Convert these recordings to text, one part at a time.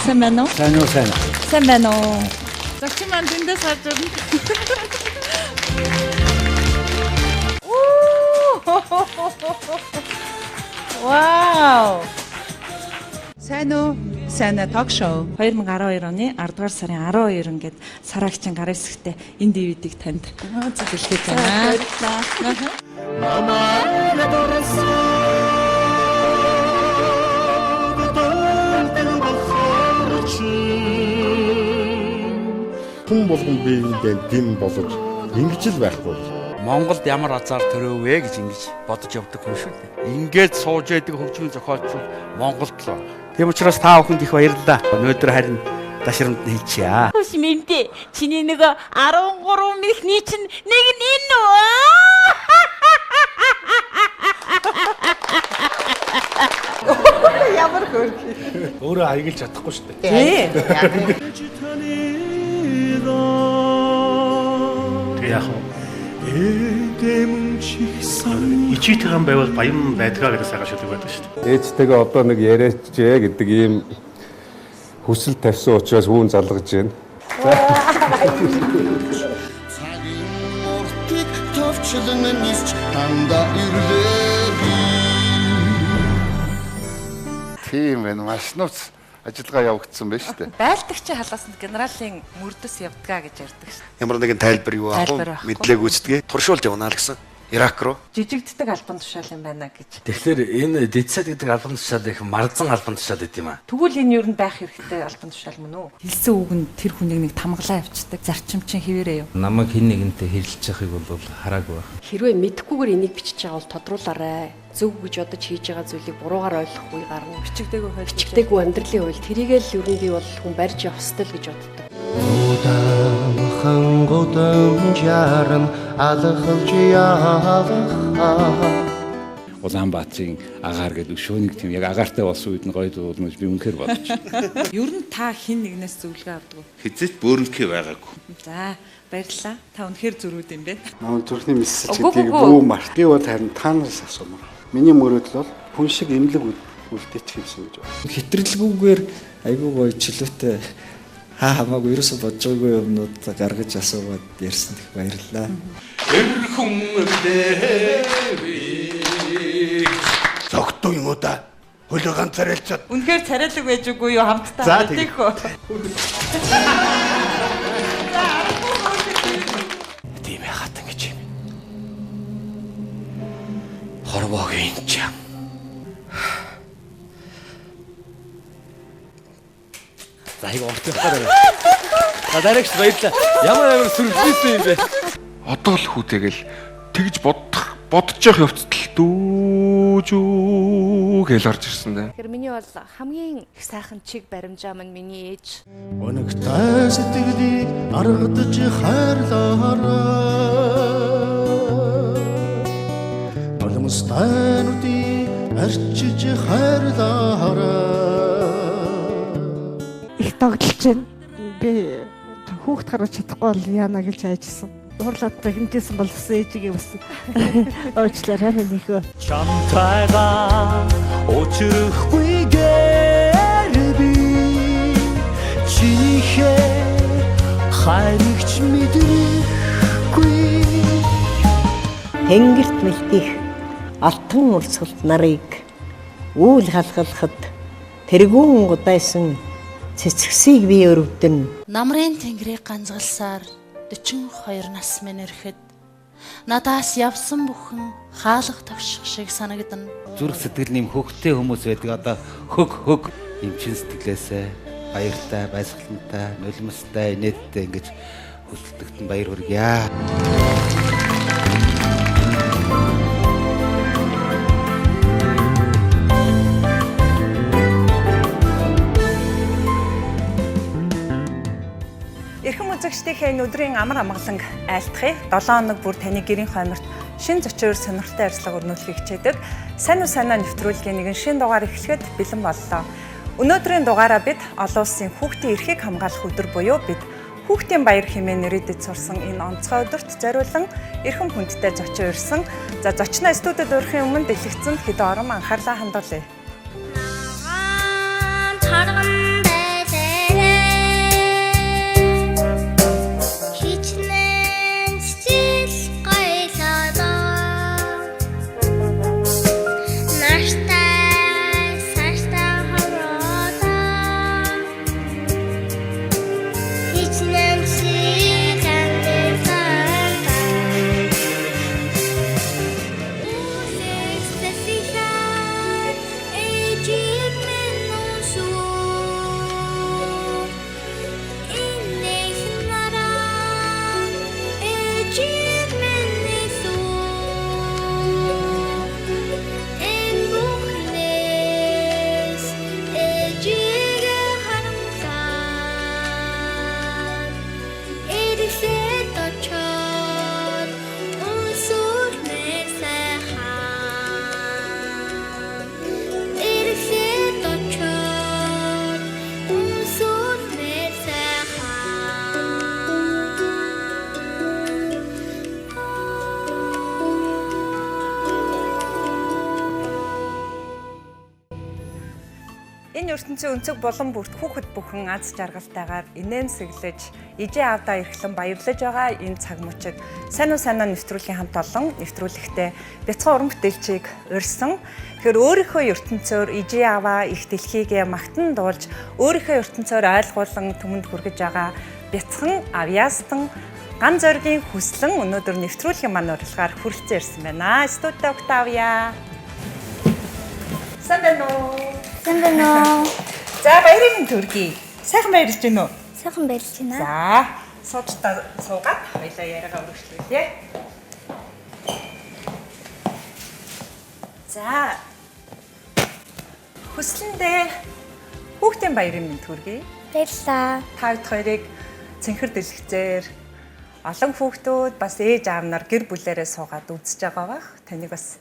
Сайн байна уу? Сайн уу, сайн. Сайн байна уу? Зочин маань дэндээс харж байна. Вау! Сайн уу? Сайн ток шоу. 2012 оны 10 дугаар сарын 12 ингээд Сараагчийн гар хэсэгтээ энэ DVD-г танд зөвлөж байна. Хүн болгон биеиндээ дэм болгож ингэж л байхгүй. Монголд ямар азар төрөө вэ гэж ингэж бодож явдаг хүн шүү дээ. Ингээд сууж яадаг хөгжмийн зохиолчид Монголд л байна. Тийм учраас та бүхэнд их баярлалаа. Өнөөдөр харин ташрамд хийчихье. Хүс мэмдэ. Чиний нөгөө 13 мэрхний чинь нэг нь энэ үү? Ямар хөрхи. Өөрөө аяглаж чадахгүй шүү дээ. Яг ичээтэйгэн байвал баян байдгаа гэдэг сайхан шүлэг байдаг шүү дээ. Ээжтэйгээ одоо нэг яриачжээ гэдэг ийм хүсэл тавьсан учраас үүн залгаж байна. Тийм байна. Маш нууц ажиллагаа явагдсан байна шүү дээ. Байлдагчийн халаасанд генералын мөрдөс явдгаа гэж ярьдаг шүү. Ямар нэгэн тайлбар юу авах мэдлэг үүсдэгэ туршуулж явна л гэсэн. Ирак руу Жижигддэг албан тушаал юм байна гэж. Тэгэхээр энэ дэдсад гэдэг албан тушаал их марзан албан тушаал гэдэг юм аа. Тэгвэл энэ юу н байх хэрэгтэй албан тушаал мөн үү? Хэлсэн үг нь тэр хүнийг нэг тамгалаа авчдаг. Зарчим чинь хэвээрээ юу? Намайг хэн нэгэнтэй хэрэлж байгааг бол хараагүй байх. Хэрвээ мэдхгүйгээр энийг бичиж байгаа бол тодруулаарай. Зөв гэж бодож хийж байгаа зүйлийг буруугаар ойлгохгүй гарна. Бичигдээгүй амьдралын хууль тэрийгээ л ер нь би бол хүн барьж явах ёстой л гэж боддог. Улаанбаатарын агаар гэдэг шөөнийг тийм яг агаартай болсон үед нь гоё дуулна гэж би үнэхээр бодож байна. Ер нь та хэн нэгнээс зөвлөгөө авдаг уу? Хизээч бөөрнөхий байгаагүй. За, баярлалаа. Та үнэхээр зөрүүд юм байна. Намайг зүрхний мэсэлчдийг бүү март. Би бол харин таанаас асуумаар. Миний мөрөөдөл бол хүн шиг эмнэлэг үлдээч хийсэн гэж байна. Хэтрэлгүйгээр айгүй гоё чөлөөтэй хамаагүй ерөөсө бодож байгаагүй юмнууд гаргаж асуугаад ярьсан их баярлалаа. Зогтуу юм уу да? Хөлөө ганц царайлчаад. Үнэхээр царайлаг байж үгүй юу хамтдаа мэдээхөө. тийм яхад ингэж юм. Хорвоогийн чам. За хийг орчих таарай. Дараагч баярлаа. Ямар сүрприз юм бэ? Одоо л хүүтэйгэл тэгж бодож явах явцдал дүүжүү гэж орж ирсэн дээ. Тэгэхээр миний бол хамгийн их сайхан чиг баримжаа маань миний ээж. Өнөгтэй сэтгэлийг аргадж хайрлаарай. Боломжтойнуудыг арчиж хайрлаарай. Их тогтолж байна. Би хүүхд гаргаж чадахгүй бол яана гэж айжсэн. Хурлаад хэмжээсэн бол ээжигээ бас уучлаарай минийхөө. Чамтайгаа учрахгүйгээр би чинийхээ хайрч мэдрэхгүй. Тэнгэрт мэлтих алтан урсгалт нарыг үйл халгалахад тэргүүн гудайсан цэцгсийг би өрөвдөн. Намрын тэнгэрийг ганцгалсаар 42 нас минь ирэхэд надаас явсан бүхэн хаалга тавших шиг санагдана. Зүрх сэтгэл нэм хөгтэй хүмүүс байдаг. Одоо хөг эмчин сэтгэлээсээ баяртай, баясгалантай, нулимстай, инээдтэй ингэж хөсөлдөгт нь баяр хүргье. Эрхэм үзэгчдийнхээ энэ өдрийн амар амгаланг айлтгая. 7 хоног бүр таны гэрийн хойморт шин зочоор сонирхолтой ярьцлага өрнүүлэхийг хичээдэг. Сайн уу сайнаа нэвтрүүлгийн нэгэн шин дугаар эхлэхэд бэлэн боллоо. Өнөөдрийн дугаараа бид олон улсын хүүхдийн эрхийг хамгаалах өдөр буюу бид хүүхдийн баяр хэмээн нэрийдэд сурсан энэ онцгой өдөрт зориулан эрхэм хүндтэй зочин ирсэн. За зочноо студид өрхийн өмнө дэлгэцэн хэдэн орон анхаарлаа хандуулъя. Энэ ертөнцийн өнцөг булан бүрт хүүхэд бүхэн аз жаргалтайгаар инээмсэглэж, ижээ авдаа эрхлэн баярлаж байгаа энэ цаг мөчид сайн уу сайнаа нэвтрүүлгийн хамт олон нэвтрүүлэгтээ бяцхан уран бүтээлчийг урьсан. Тэгэхээр өөрийнхөө ертөнцөөр ижээ аваа их дэлхийгээ магтан дуулж, өөрийнхөө ертөнцөөр ойлгуулан түмэнд хүргэж байгаа бяцхан авьяастан ган зоригийн хүслэн өнөөдөр нэвтрүүлгийн маань урилгаар хүрэлцэн ирсэн байна. Студид Октавия. Сайн байна уу? Сайн байна уу? За баярын төргий. Сайхан баярлж байна уу? Сайхан баярлж байна. За, суучтаа суугаад хоёлаа яриагаа өргөжлүүлье. За. Хүслэндээ хүүхдийн баярын мэнд төргий. Баярлалаа. Та бид хоёрыг цэнхэр дэлгэцээр олон хүүхдүүд бас ээж аав нар гэр бүлээрээ суугаад үзэж байгаа бах. Таныг бас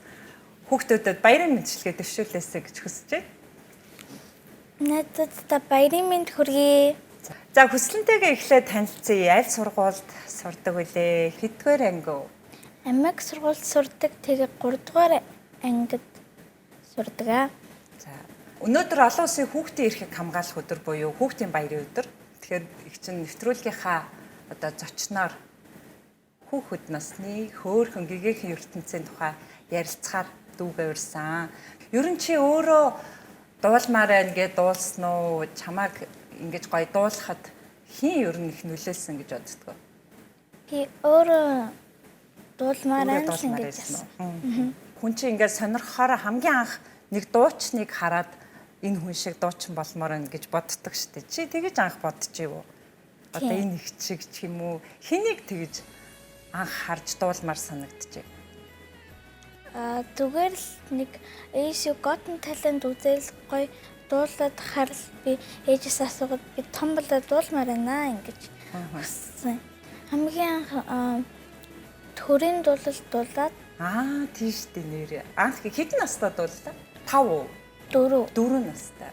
хүүхдүүдэд баярын мэндчилгээ дэвшүүлээсэй гэж хүсэж байна. Надад баярын мэнд хүргэе. За хүслэнтэйгээ эхлээд танилцъя. Аль сургуульд сурдаг вүлээ? Хэдгээр анги вэ? Амиг сургуульд сурдаг. Тэгээ 3 дугаар ангид сурдаг аа. За өнөөдөр олон улсын хүүхдийн эрхийг хамгаалах өдөр буюу хүүхдийн баярын өдөр. Тэгэхээр их чинь нэвтрүүлгийнхаа одоо зочноор хүүхэд насны хөөрхөн гэгээхэн ертөнцийн тухай ярилцахаар дүүгээ урьсан. Ер нь чи өөрөө дуулмаар байна гэж дуулсан уу? Чамайг ингэж гоё дуулахад хин ер нь их нөлөөлсөн гэж боддгоо. Би өөрөө дуулмаар байна гэж байна. Хүн чинь ингээд сонирхохоор хамгийн анх нэг дуучныг хараад энэ хүн шиг дуучин болмоор байна гэж боддог штэ. Чи тэгэж анх бодчих юу? Одоо энэ их чиг ч юм уу? Хэнийг тэгэж анх харж дуулмаар санагдчихэ? Зүгээр л нэг Asian Got Talent үзэл гоё дуулаад харал би ээжээс асуугаад би том болоод дуулмаар байна ингэж хүссэн. Хамгийн анх төрийн дуулалт дуулаад тийш дээ нэр. Анх хэдэн настай дууллаа? 5 уу? 4 настай.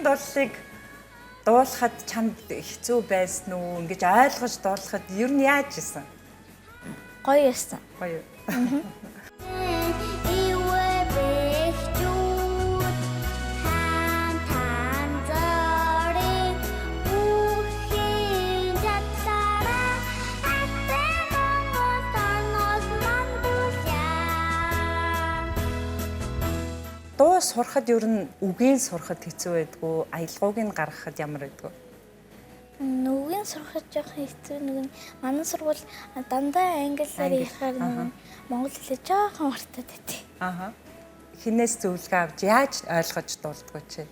Дуулыг дуулахад чамд хэцүү байсан уу? Ингэж ойлгож дуулахад ер нь яаж исэн? Гоё байсан. Гоё. Дуу сурахад ер нь үгийн сурахад хэцүү байдгүй, аялгауг нь гаргахад ямар байдгүй? Үгийн сурахад жоохон хэцүү. Нэг манай сургууль дандаа англиар ярихаар нэг монгол хэлээ жоохон мартаад байдیں۔ Хинээс зөвлөгөө авч яаж ойлгож дуулдгүй чи?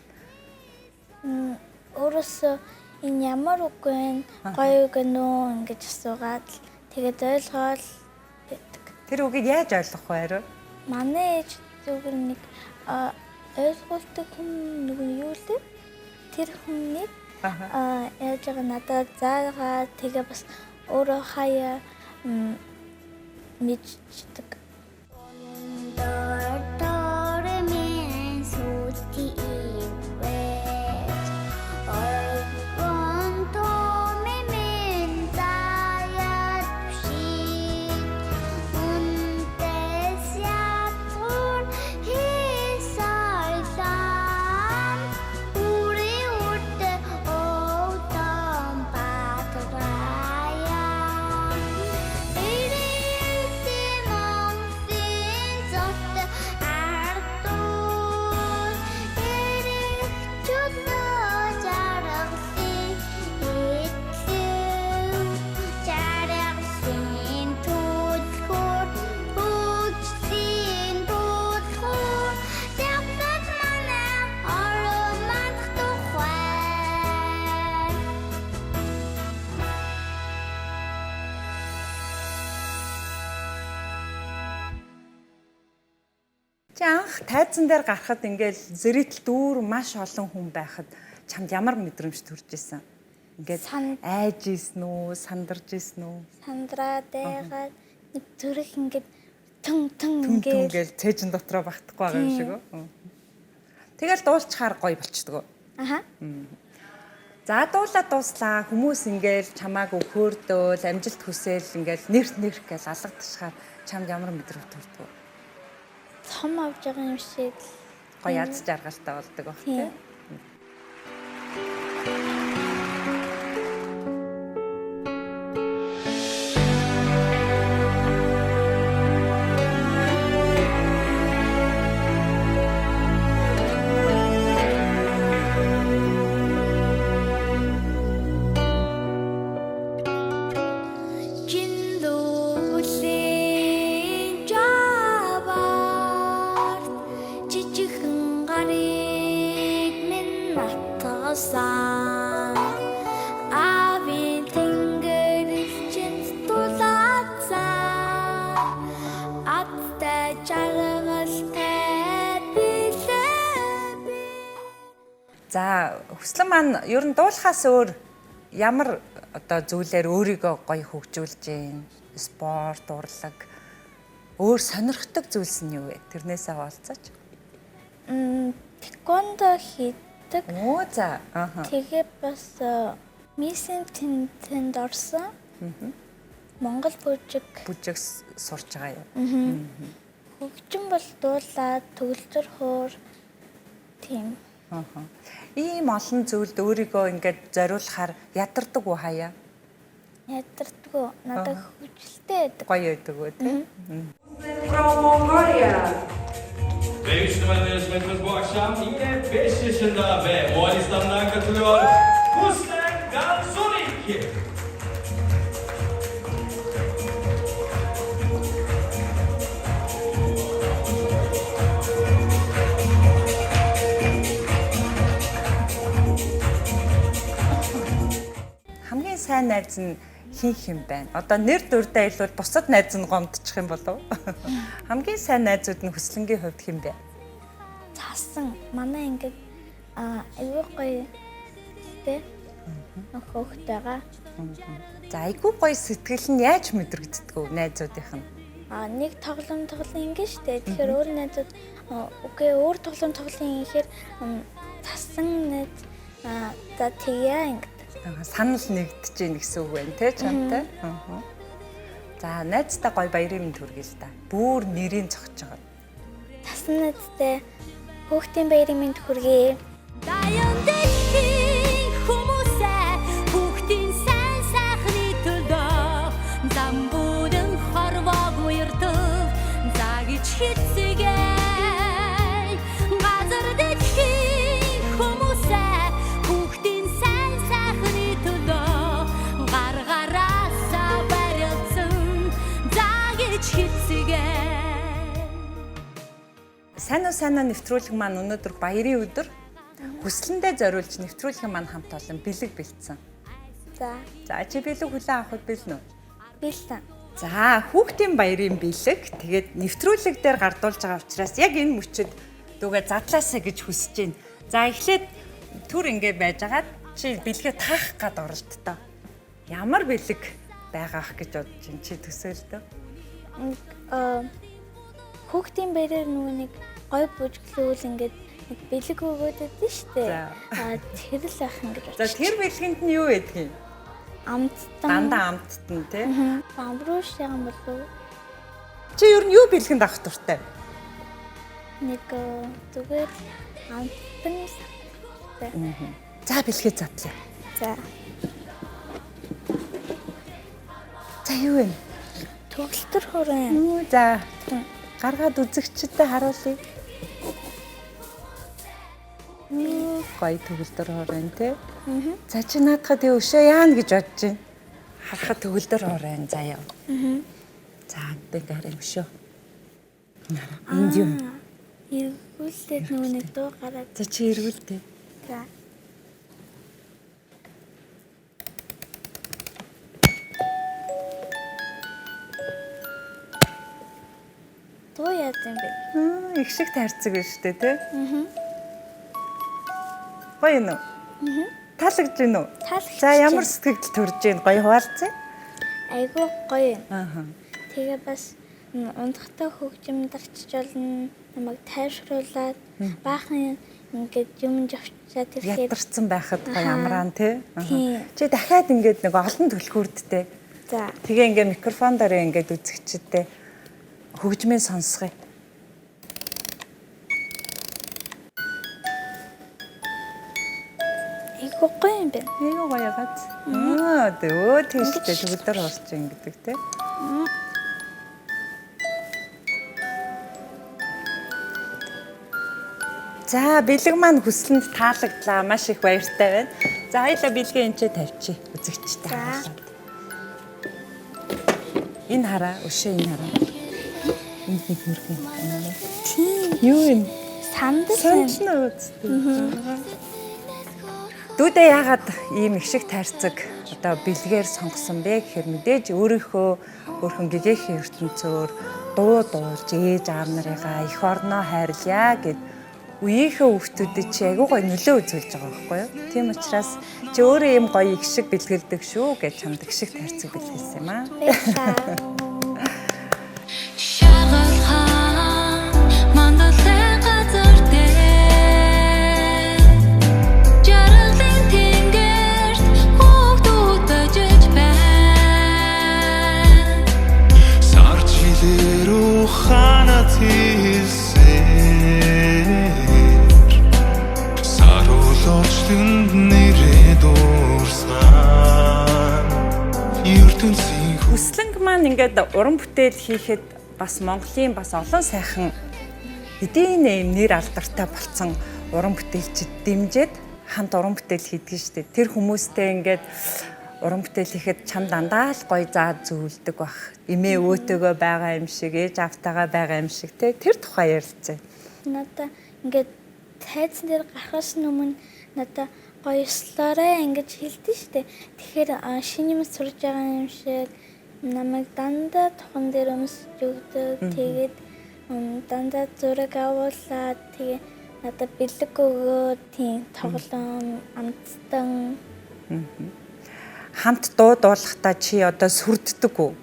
Өөрөөсөө энэ ямар үг вэ? Гоё үг нөө ингэж асуугаад тэгээд ойлгоол гэдэг. Тэр үгийг яаж ойлгох вэ арай? Манай ээж зүгээр нэг ойлгуулдаг хүн нэг юу лээ? Тэр хүнийг яаж байгаа надад заагаа тэгээ бас өөрөө хаяа мэдчихдэг. Чи анх тайзан дээр гарахад ингээл зэрэгтэл дүүр маш олон хүн байхад чамд ямар мэдрэмж төрж исэн? Ингээд айж исэн үү, сандарж исэн үү? Сандраад байгаад нэг зүрх ингээд тэн ингээл цээжин дотроо багтахгүй байгаа юм шиг үү? Тэгэл дуулчаар гоё болчдөг. Аха. За дуулаад дууслаа. Хүмүүс ингээл чамааг өөхөөрдөөл, амжилт хүсээл ингээл нэр гэж алгадчихаар чамд ямар мэдрэмж төрдөг? Том авж байгаа юм шиг гоё яз жаргалтай болдог баг тийм. За хүслэн маань ер нь дуулахаас өөр ямар одоо зүйлээр өөрийгөө гоё хөгжүүлж гин спорт, урлаг өөр сонирхдаг зүйлс нь юу вэ? Тэрнээсээ олцооч. Тэквондо хийдэг. Оо за. Тэгээ бас миссэн тэнтэнд орсон. Монгол бүжиг сурч байгаа юу? Хөгжим бол дуулаад төгөлдөр хуур тийм. Ийм олон зүйлд өөрийгөө ингээд зориулахаар ядардаг уу хаяа? Ядардаг. Надад хөвчлөлтэй байдаг. Гоё байдаг үү тийм? From Mongolia. Değiştirmeleriniz bu akşam yine 5 yaşında ve Moğolistan'dan katılıyor. Ruslan Gansunik. Хамгийн сайн найз нь хин байна. Одоо нэр дүрдээ илүүл бусад найз нь гомдчих юм болов? Хамгийн сайн найзууд нь хүслэнгийн хувьд хэн бэ? Цаасан манай ингээд айгүй гоё тэ хөхт байгаа. За айгүй гоё сэтгэл нь яаж мэдрэгддэг вэ найзуудынх нь? Нэг тоглоом ингэ штэ. Тэгэхээр өөр найзууд үгүй өөр тоглоом ихээр цаасан найз за тэгье ингэ санал нэгдэж гин гэсэн үг байна те чамтай. За найзтай гоё баярын мэнд хүргэе л да. Бүр нэрийн цогч байгаа. Тасан найзтай хүүхдийн баярын мэнд хүргэе. Даян дэхи хүмүүсээ хүүхдийн сайн сайхны төлөө замбуудын хорвог уярдаг загич хэцгээ газар дэхи хүмүүсээ хүүхдийн сайн сайхны төлөө гаргараасаа барилсан загич хэцгээ. Сайн уу сайнаа нэвтрүүлэг маань өнөөдөр баярын өдөр хүслэндээ зориулж нэвтрүүлгийн маань хамт олон бэлэг бэлдсэн. За. За чи бэлэг хүлээн авахд бэлнэ үү? Бэлсэн. За хүүхдийн баярын бэлэг тэгээд нэвтрүүлэг дээр гардуулж байгаа учраас яг энэ мөчөд дүүгээ задлаасаа гэж хүсэж байна. За эхлээд түр ингэ байжгаад чи бэлгээ таах гад оролдтоо. Ямар бэлэг байгаах гэж бодож чинь чи төсөөлдөө. Хүүхдийн баяраар нөгөө нэг гой бүжиглүүл ингээд бэлэг өгөөд байдсан шүү дээ. Тэр л ах ингэж байна. За тэр бэлгэнд нь юу байдгийг? Амттан. Дандаа амттан тий. Бамбрууш юм болов. Чи ер нь юу бэлгэнд авах дуртай? Нэг зүгээр амттан. За бэлгээ задлаа. За. За юу вэ? Төгөлтөр хүрэн. За. Гаргаад үзэгчдэд харуулъя. Гой төгөлдөр хорон тий. За чи наадхад өшөө яана гэж бодож байна. Харахад төгөлдөр хорон заяа. За энэ гараа өшөө. Энд юу? Эргүүлээд нөгөө нэг дуу гараад. За чи эргүүлдэ. За. Дуу яа юм бэ? Их шиг тайрцаг байна шүү дээ, тий? Гоё юм уу? Таалагдж байна уу? За ямар сэтгэл төрж байна? Гоё хуваалцъя. Айгуу гоё юм. Тэгээ бас ундахтай хөгжимдэрч болно. Намайг тайвшруулад баахан ингээд юм жавчаад ирэхэд ядарсан байхад гоё амраан тий. Чи дахиад ингээд нэг олон түлхүүрдтэй. За. Тэгээ ингээд микрофон дээр ингээд үзэгчтэй хөгжмийн сонсгоё. Айгуу гоё юм байна. Айгуу гоё гац. Дөө тийштэй төгөлдөр орж ин гэдэг тий. За бэлэг маань хүслэнд таалагдлаа. Маш их баяртай байна. За хоёлаа бэлгээ энэ ч тавьчих. Үзэгчтэй хаалаад. Энэ хараа, өшөө энэ хараа. Энд нэг хөргөн. Тийм. Юу юм? Сандал үсттэй. Дүүдээ яагаад ийм их шиг тайрцаг одоо бэлгээр сонгосон бэ гэхээр мэдээж өөрхөн гэгээхийн ертөнцөөр дуу дуулж ээж аав нарыгаа эх орноо хайрлая гэд үеийнхээ хүүхдүүдэд чи айгуу гоё нөлөө үзүүлж байгаа байхгүй юу? Тийм учраас чи өөрөө ийм гоё их шиг бэлгэлдэг шүү гэж чамд их шиг тайрцаг бэлгэлсэн юм аа. Хүслэнг маань ингээд уран бүтээл хийхэд бас Монголын бас олон сайхан эдийн нэм нэр алдартай болсон уран бүтээлчид дэмжиж хамт уран бүтээл хийдэг шүү дээ. Тэр хүмүүстэй ингээд уран бүтээл хийхэд чам дандаа л гоё заа зөвлөдөг бах. Эмээ өвөөтэйгөө байгаа юм шиг, ээж автагаа байгаа юм шиг те тэр тухай ярилцъя. Надаа ингээд тайзан дээр гарахаас өмнө надаа гоё ёслоорой ингэж хэлдэг шүү дээ. Тэгэхээр шинэ юм сурж байгаа юм шиг намайг дандаа тухан дээр өмсөж өгдөг. Тэгээд дандаа зураг авуулаад тэгээ надад бэлэг өгөөд тийм тоглоом амтстан. Хамт дуу дуулахдаа чи одоо сүрддэг үү?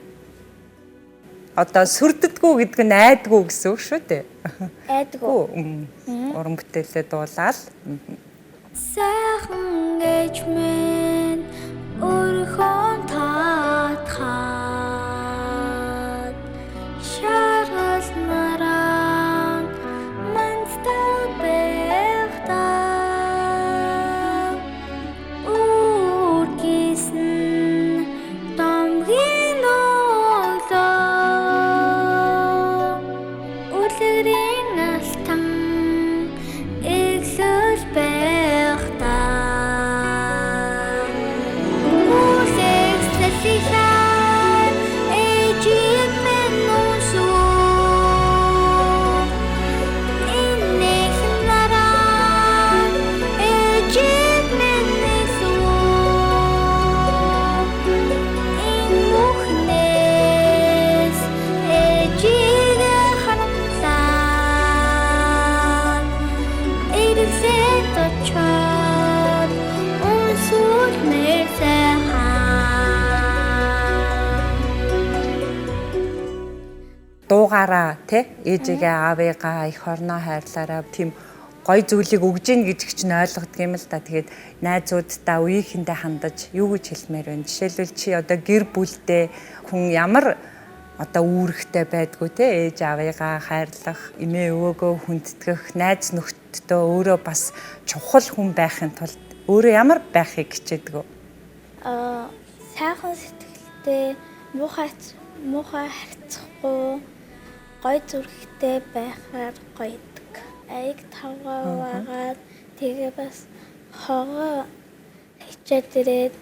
Одоо сүрддэггүй гэдэг нь айдгүй гэсэн үг шүү дээ. Айдгүй. Уран бүтээлээ дуулаад. Сайхан гэж мен өрхөн татхад шаргал наран мандтал бэхта үргисэн домгийн олоо үлгэрийн алтан эглэл бэхта дуугаараа тий ээжигээ аавыгаа эх орноо хайрлаараа тийм гоё зүйлийг өгж гин гэж чинь ойлгодог юм л да. Тэгээд найзуудтай үеийнхэндээ хандаж юу гэж хэлмээр байна. Жишээлбэл чи одоо гэр бүлдээ хүн ямар одоо үүрэгтэй байдгүй тий ээж аавыгаа хайрлах, эмээ өвөөгөө хүндэтгэх, найз нөхдөдөө өөрөө бас чухал хүн байхын тулд өөрөө ямар байхыг хичээдэг вэ? Сайхан сэтгэлтэй, муухай харьцахгүй, гоё зүрхтэй байхаар гоёдаг. Аяг тавгаагаад тэгээ бас хогоо хичээд ирээд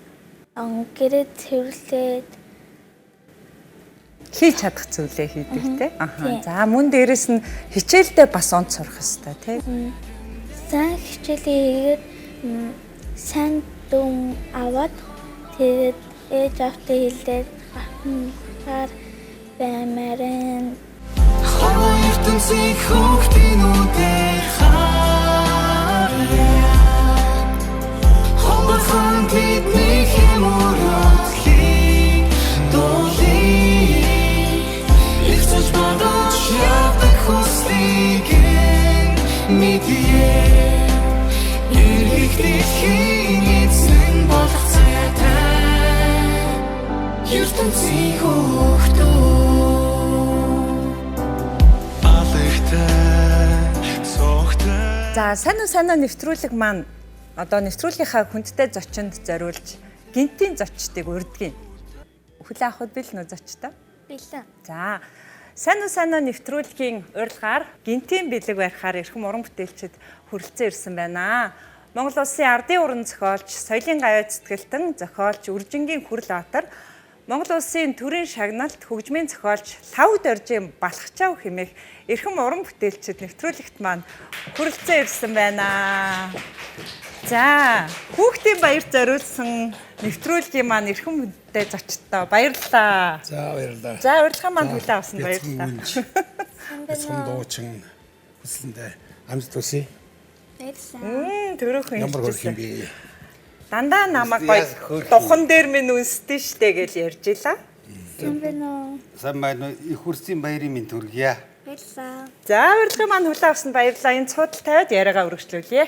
гэрээ цэвэрлээд хийж чадах зүйлээ хийдэг те. За мөн дээрэс нь хичээлдээ бас онц сурах хэрэгтэй те. Сайн хичээлээ хийгээд сайн дүн аваад тэгээд ээж автаа хэлээд хахаар баймаран ертөнцийн хүүхдийн үдээр харъя. Хомбохон бидний хэмүрэлийг дуулъя. Ихсэж бодож явдаг хүслийг мэдъя. Ирэх дэлхийн эзэн болох цайтай ертөнцийн хүүхдүүд алхтай согтой. За сайн уу нэвтрүүлэг маань одоо нэвтрүүлгийнхаа хүндтэй зочинд зориулж гинтийн зочдыг урьдгийн. Хүлээ авахд бил нөө зочтой? Билээ. За сайн уу нэвтрүүлгийн урилгаар гинтийн бэлэг барихаар эрхэм уран бүтээлчид хүрэлцэн ирсэн байна. Монгол Улсын ардын уран зохиолч, соёлын гавьяа цэцгэлтэн зохиолч Үржингийн Хүрлбаатар, Монгол Улсын төрийн шагналт хөгжмийн зохиолч Лав Доржийн Балхачав хэмээх эрхэм уран бүтээлчид нэвтрүүлэгт маань хүрэлцэн ирсэн байна. За, хүүхдийн баярт зориулсан нэвтрүүлгийн маань эрхэм хүнтэй зочдтой баярлалаа. За баярлалаа. За, урилга маань хүлээн авсан баярлалаа. Бяцхан дуучин хүслэндээ амжилт хүсье. Баярлалаа. Төрөөхөн Ямар хөрх юм бэ? Дандаа намайг гоё духан дээр минь үнсдэн штэ гэж ярьж илаа. Сайн байна уу? Сайн байна уу? Их хүрсийн баярын минь төргийа. Баярлалаа. За, урилга маань хүлээн авсан баярлалаа. Энэ цуудал тавиад яриагаа үргэлжлүүлье.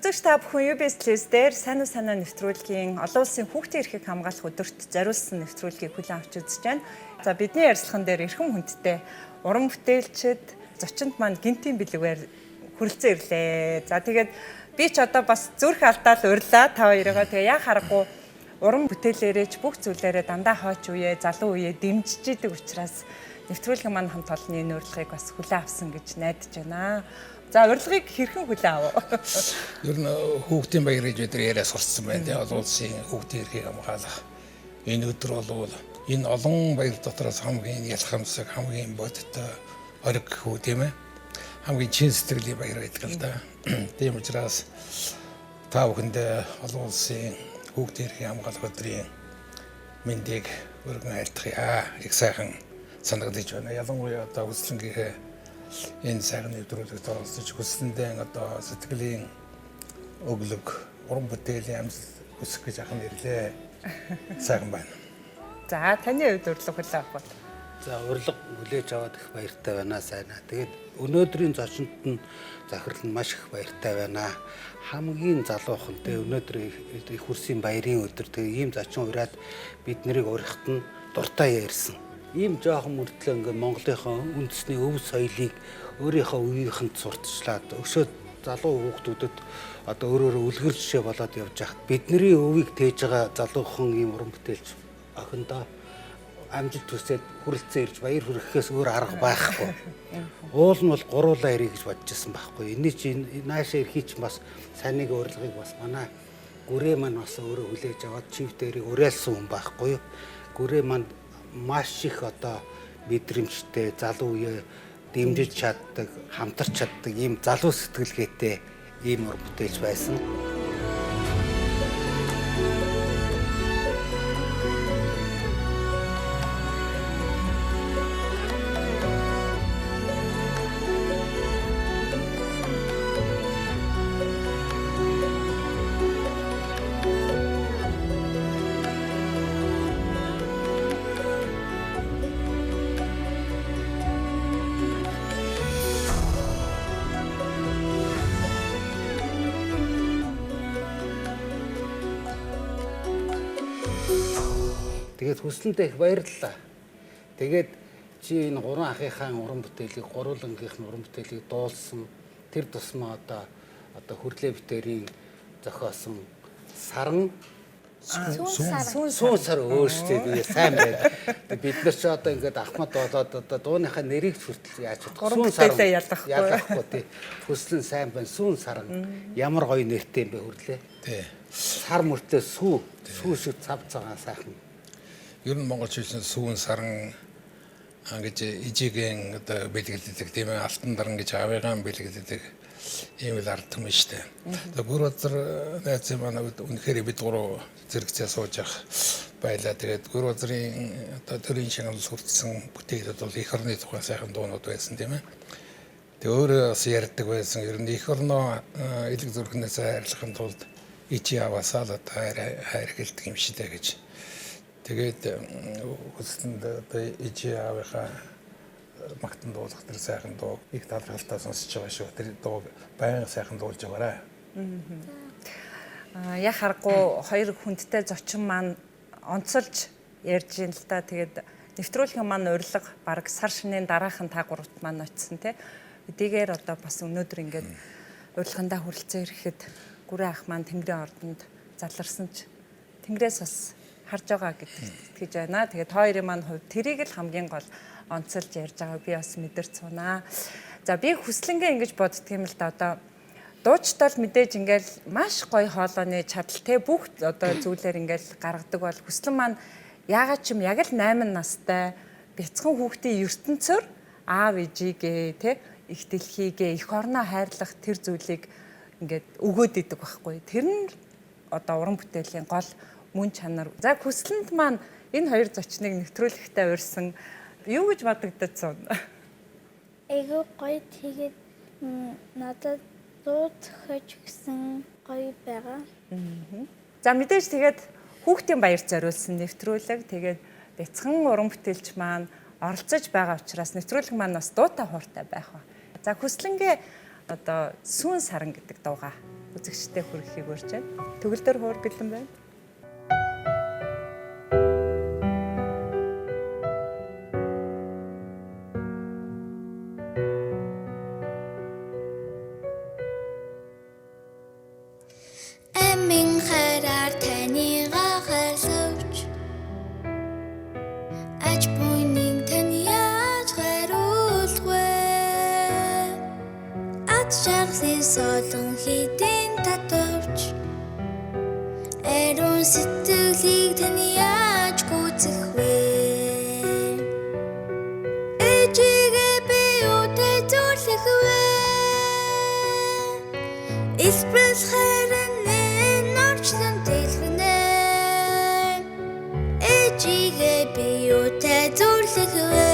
Үзэгч та бүхэн UBS Plus дээр сайн уу нэвтрүүлгийн олон улсын хүүхдийн эрхийг хамгаалах өдөрт зориулсан нэвтрүүлгийг хүлээн авч үзэж байна. За бидний ярилцлаган дээр эрхэм хүндтэй уран бүтээлчид зочинд маань гинтийн бэлгээр хүрэлцэн ирлээ. За тэгээд би ч одоо бас зүрх алдаал урьлаа та хоёроо. Тэгээ яа харахгүй уран бүтээлээрээ ч бүх зүйлээрээ дандаа хойч үе, залуу үе дэмжиж идэг учраас нэвтрүүлгийн маань хамт олонний энэ урилгыг бас хүлээн авсан гэж найдаж байна. За урилгыг хэрхэн хүлээн авав? Ер нь хүүхдийн баяр гэж өдөр яриа сурцсан байна. Олон улсын хүүхдийн эрхийг хамгаалах энэ өдөр бол энэ олон баяр дотроос хамгийн ялхамсаг, хамгийн бодиттой ориг хүү тийм ээ. Хамгийн чин сэтгэлийн баяр гэдэг л да. Тийм учраас та бүхэндээ олон улсын хүүхдийн эрхийг хамгаалах өдрийн мэндийг өргөн айлтгая. Их сайхан санагдаж байна. Ялангуяа одоо хүслэнгийнхээ энэ сайхан нэвтрүүлэгт оролцож хүслэндээ одоо сэтгэлийн өглөг, уран бүтээлийн амжилт хүсэх гэж ахын ирлээ. Сайхан байна. За таны хувьд урилга хүлээн авах. За урилга хүлээж аваад их баяртай байна сайнаа. Тэгээд өнөөдрийн зочинд нь захирал нь маш их баяртай байна. Хамгийн залуухан те өнөөдөр их хүрсийн баярын өдөр тэгээ ийм зочин ураад бид нарыг урихт нь дуртай ярьсан. Ийм жоохон мөртлөө ингээд Монголынхаа үндэсний өв соёлыг өөрийнхөө үеийнхэнд сурталчлаад өшөө залуу хүүхдүүдэд одоо өөрөөрөө үлгэр жишээ болоод явж хахад бидний өвийг тээж байгаа залуухан ийм уран бүтээлч охиндоо амжилт хүсээд хүрэлцэн ирж баяр хүргэхээс өөр арга байхгүй. Уул нь бол гуруулаа ирэх гэж бодож байсан байхгүй. Эний чинь наашаа ирхий чинь бас санийг урилгыг бас манай гүрээ маань бас өөрөө хүлээж аваад чив дээрийг уриалсан хүн байхгүй. Гүрээ маань маш их одоо мэдрэмжтэй залуу үе дэмжиж чаддаг, хамтарч чаддаг ийм залуу сэтгэлгээтэй ийм уран бүтээлч байсан. Тэгээд хүслэнтэй их баярлалаа. Тэгээд чи энэ гурван ахыхаа уран бүтээлийг, гурвангийнх нь уран бүтээлийг дуулсан. Тэр тусмаа одоо хөрлөө битэрийн зохиосон саран сүүн сар өөрсдөө сайн байна. Бид нар ч одоо ингээд Ахмад болоод одоо дууныхаа нэрийг хүртэл яаж чадах сүүн сар ялахгүй тий. Хүслэн сайн байна. Сүүн саран ямар гоё нэртэй юм бэ хөрлөө. Тий. Сар мөртлөө сүү шиг цав цагаан сайхан. Ер нь монголч хэлсэн сүүн саран гэж ижигийн одоо бэлгэлдэг тийм ээ алтан даран гэж авигаан бэлгэлдэг ийм л ард түмэн штэ. Тэгээ бүр өдөр найз маань үнэхээр бид гурав зэрэгцээ сууж явах байлаа. Тэгээд гүр өдрийн одоо төрийн шагнал хүртсэн бүтээлүүд бол эх орны тухай сайхан дуунууд байсан тийм ээ. Тэгээ өөрөө бас ярьдаг байсан. Ер нь эх орноо элэг зүрхнээс хайрлахын тулд ичи аваасаа л одоо хайр хэлдэг юм шиг дээ гэж. Тэгээд хүсэнд одоо ичи аваахаа магтан дуулах тэр сайхан дуу их талхалтаа сонсож байгаа шүү. Тэр дуу баян сайхан дуулж байгаарай. Яг харахгүй хоёр хүндтэй зочин маань онцолж ярьж ин л та. Тэгээд нэвтрүүлгийн маань урилга баг сар шинийн дараахан та гуравт маань очсон тий. Эдгээр одоо бас өнөөдөр ингээд урилгандаа хүрэлцэн ирэхэд гүрэн ах маань Тэнгэрийн ордонд заларсан ч Тэнгэрээс бас харж байгаа гэдэгт итгэж байна. Тэгээд хоёрын маань хувьд тэрийг л хамгийн гол онцолж ярьж байгаа би бас мэдэрч сунаа. За би хүслэнгээ ингэж боддгийм л да одоо дуучтал мэдээж ингээл маш гоё хоолойны чадал те бүх одоо зүйлээр ингээл гаргадаг бол хүслэн маань яагаад ч юм яг л 8 настай бяцхан хүүхдийн ертөнцөөр аав ээжигээ те их дэлхийгээ эх орноо хайрлах тэр зүйлийг ингээд өгөөд идэг байхгүй. Тэр нь одоо уран бүтээлийн гол мөн чанар. За хүслэнд маань энэ хоёр зочныг нэвтрүүлэхтэй урьсан юу гэж бодогдсон? Эйгөө гоё тэгээд надад дуудахж гисэн гоё байгаа. За мэдээж тэгээд хүүхдийн баяр зориулсан нэвтрүүлэг тэгээд бяцхан уран бүтээлч маань оролцож байгаа учраас нэвтрүүлэг маань бас дуутай хууртай байх ба. За хүслэнгээ одоо сүүн саран гэдэг дууга үзэгчтэй хүргэхийг урьж байна. Төгөлдөр хуур бэлэн байна. Солон хитэн татвч эрүүн сэтгэлийг тань яаж гүйцэх вэ? Ээжигээ би үтэй зүрлэх вэ? Эспрес хайрын норчлон дэлгэнэ. Ээжигээ би үтэй зүрлэх вэ?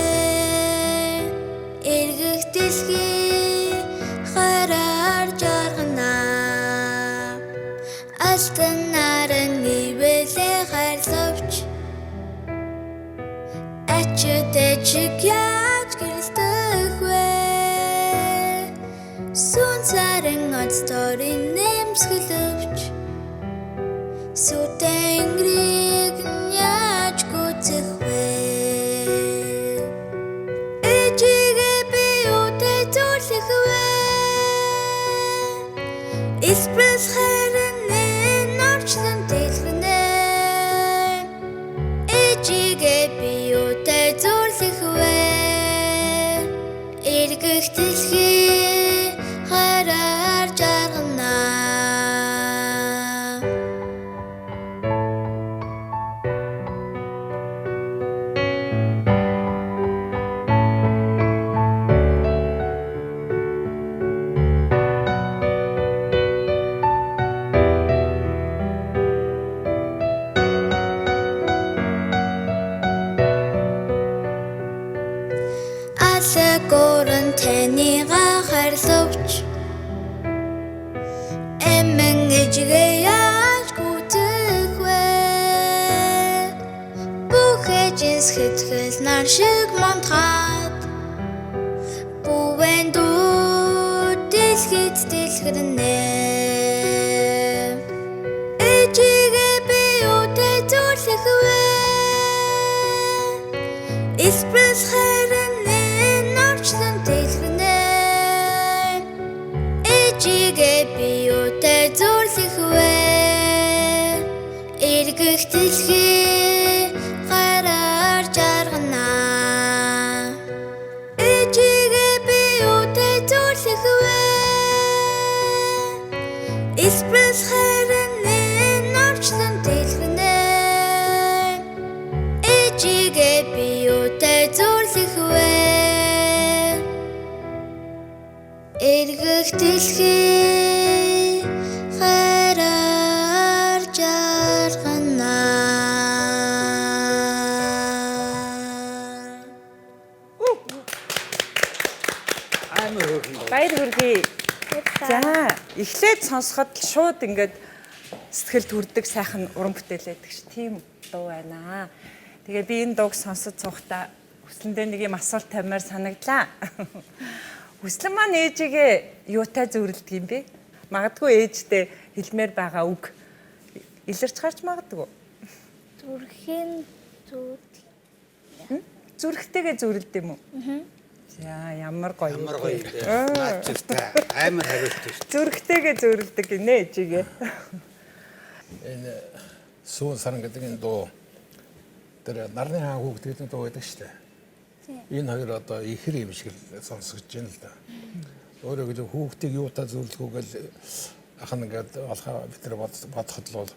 Эргэх дэлхий алтан наран ивэлээ хайрлавч ачаатэйчиг яаж гэрэлтэх вэ? Сүүн сарын онцторын нэмсгэлөвч сүтэнгрийг яаж гүйцэх вэ? Ээжигээ би үтэй зүрлэх вэ? Эспрес хайрын норчлон дэлгэнэ. Ээжигээ би үтэй зүрлэх вэ? Эргэх дэлхий хараар жаргана. Алгорн тэнига хайрлавч эмэн ээжигээ яаж гүйцэх вэ? Бүхэжин сэтгэл нар шиг мандхад бүвэн дүү дэлхийд дэлгэрнэ. Ээжигээ би үтэй зүрлэх вэ? Эспрес хайрын норчлон дэлгэнэ. Ээжигээ би үтэй зүрлэх вэ? Эргэх дэлхий хараар жаргана. Ээжигээ би үтэй зүрлэх вэ? Эспрес хайрын норчлон дэлгэнэ. Ээжигээ би үтэй зүрлэх вэ? Нэгэх дэлхий хайраар жарганаа. Баяр хүргэе. За, эхлээд сонсоход л шууд ингээд сэтгэл төрдөг сайхан уран бүтээл байдаг ш. Тийм дуу байна. Тэгээ би энэ дууг сонсож суухдаа хүслэндээ нэг юм асуулт тавьмаар санагдлаа. Хүслэн маань ээжигээ юутай зөвөрлөдөг юм бэ? Магадгүй ээжтэй хэлмээр байгаа үг илэрч гарч магадгүй. Зүрхийн Зүрхтэйгээ зөвөрлөд юм уу? За ямар гоё. Ямар гоё. Наач та амар хариулт шүү. Зүрхтэйгээ зөвөрлөдөг гинэ ээжигээ. Энэ сүүн саран гэдэг энэ дуу тэр нарны хаан хүүхдийн дуу байдаг шүү дээ. Энэ хоёр одоо ихэр юм шиг сонсогдож байна л да. Өөрөөр хэлбэл хүүхдийг юутаа зөвлөхөөгөл ахна ингээд болохоо бид нар бодоход л